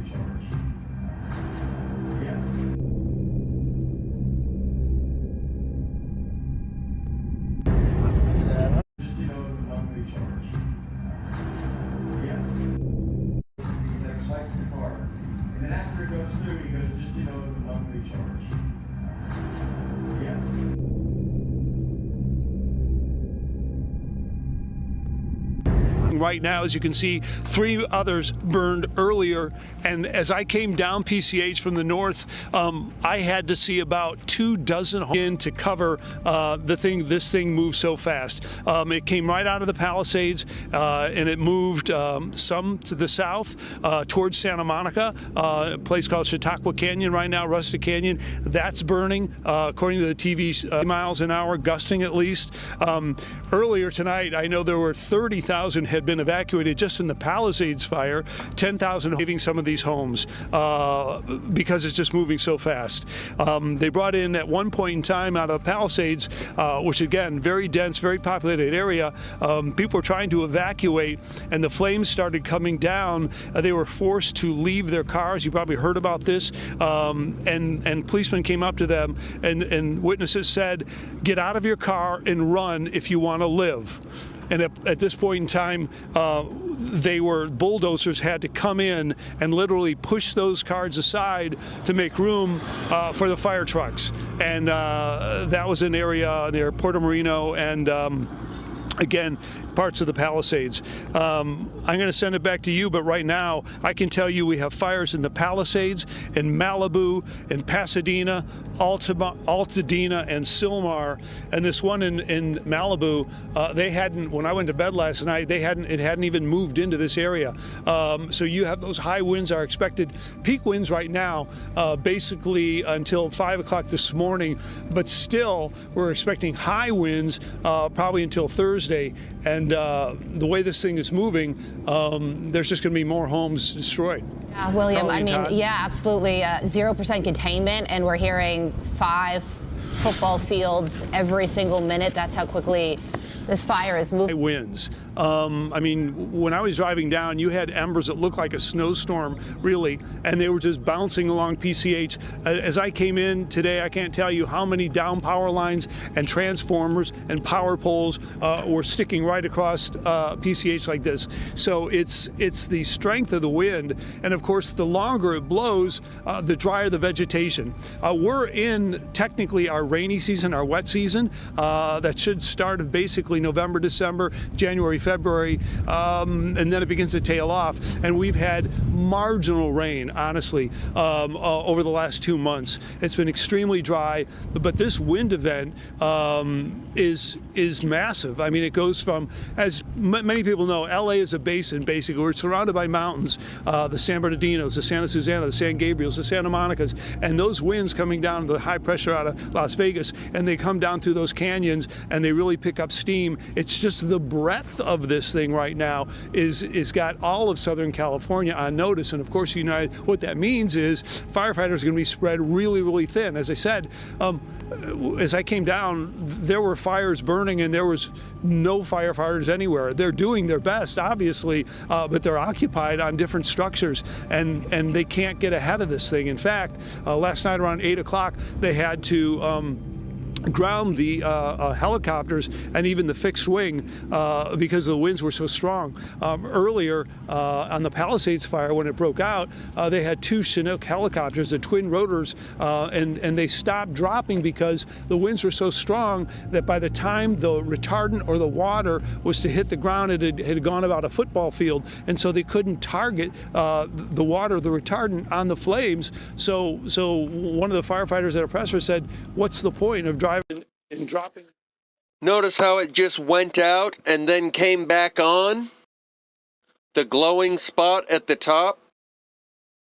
monthly charge. Yeah. Just so you know, it's a monthly charge. Yeah. He like swipes the card, and then after it goes through, he goes, just so you know, it's a monthly charge. Yeah. Right now, as you can see, 3 others burned earlier, and as I came down PCH from the north, I had to see about 24 in to cover this thing moved so fast. It came right out of the Palisades, and it moved some to the south towards Santa Monica, a place called Chautauqua Canyon right now, Rustic Canyon. That's burning, according to the TV, miles an hour, gusting at least. Earlier tonight, I know there were 30,000 had been evacuated just in the Palisades fire, 10,000 leaving some of these homes because it's just moving so fast. They brought in at one point in time out of Palisades, which again, very dense, very populated area. People were trying to evacuate and the flames started coming down. They were forced to leave their cars. You probably heard about this. And policemen came up to them and witnesses said, get out of your car and run if you want to live. And at this point in time, bulldozers had to come in and literally push those cars aside to make room for the fire trucks. And that was an area near Puerto Marino and again, parts of the Palisades. I'm going to send it back to you, but right now I can tell you we have fires in the Palisades, in Malibu, in Pasadena, Altadena, and Sylmar. And this one in Malibu, they hadn't, when I went to bed last night, it hadn't even moved into this area. So you have those high winds are expected. Peak winds right now, basically until 5 o'clock this morning, but still we're expecting high winds probably until Thursday. And the way this thing is moving, there's just going to be more homes destroyed. Yeah, William, I mean, yeah, absolutely. 0% containment, and we're hearing 5 football fields every single minute. That's how quickly this fire is moving. Winds. I mean, when I was driving down, you had embers that looked like a snowstorm, really, and they were just bouncing along PCH. As I came in today, I can't tell you how many down power lines and transformers and power poles were sticking right across PCH like this. So it's the strength of the wind, and of course, the longer it blows, the drier the vegetation. We're in technically our rainy season, our wet season, that should start basically November, December, January, February, and then it begins to tail off. And we've had marginal rain, honestly, over the last 2 months. It's been extremely dry, but this wind event is massive. I mean, it goes from, as many people know, LA is a basin, basically. We're surrounded by mountains, the San Bernardinos, the Santa Susana, the San Gabriels, the Santa Monicas, and those winds coming down, the high pressure out of Las Vegas, and they come down through those canyons and they really pick up steam. It's just the breadth of this thing right now is got all of Southern California on notice. And of course, what that means is firefighters are going to be spread really, really thin. As I said, as I came down, there were fires burning and there was no firefighters anywhere. They're doing their best, obviously, but they're occupied on different structures and they can't get ahead of this thing. In fact, last night around 8 o'clock, they had to ground the helicopters and even the fixed wing because the winds were so strong. Earlier on the Palisades fire, when it broke out, they had 2 Chinook helicopters, the twin rotors, and they stopped dropping because the winds were so strong that by the time the retardant or the water was to hit the ground, it had gone about a football field, and so they couldn't target the water, the retardant, on the flames. So one of the firefighters at a presser said, what's the point of driving and dropping? Notice how it just went out and then came back on? The glowing spot at the top?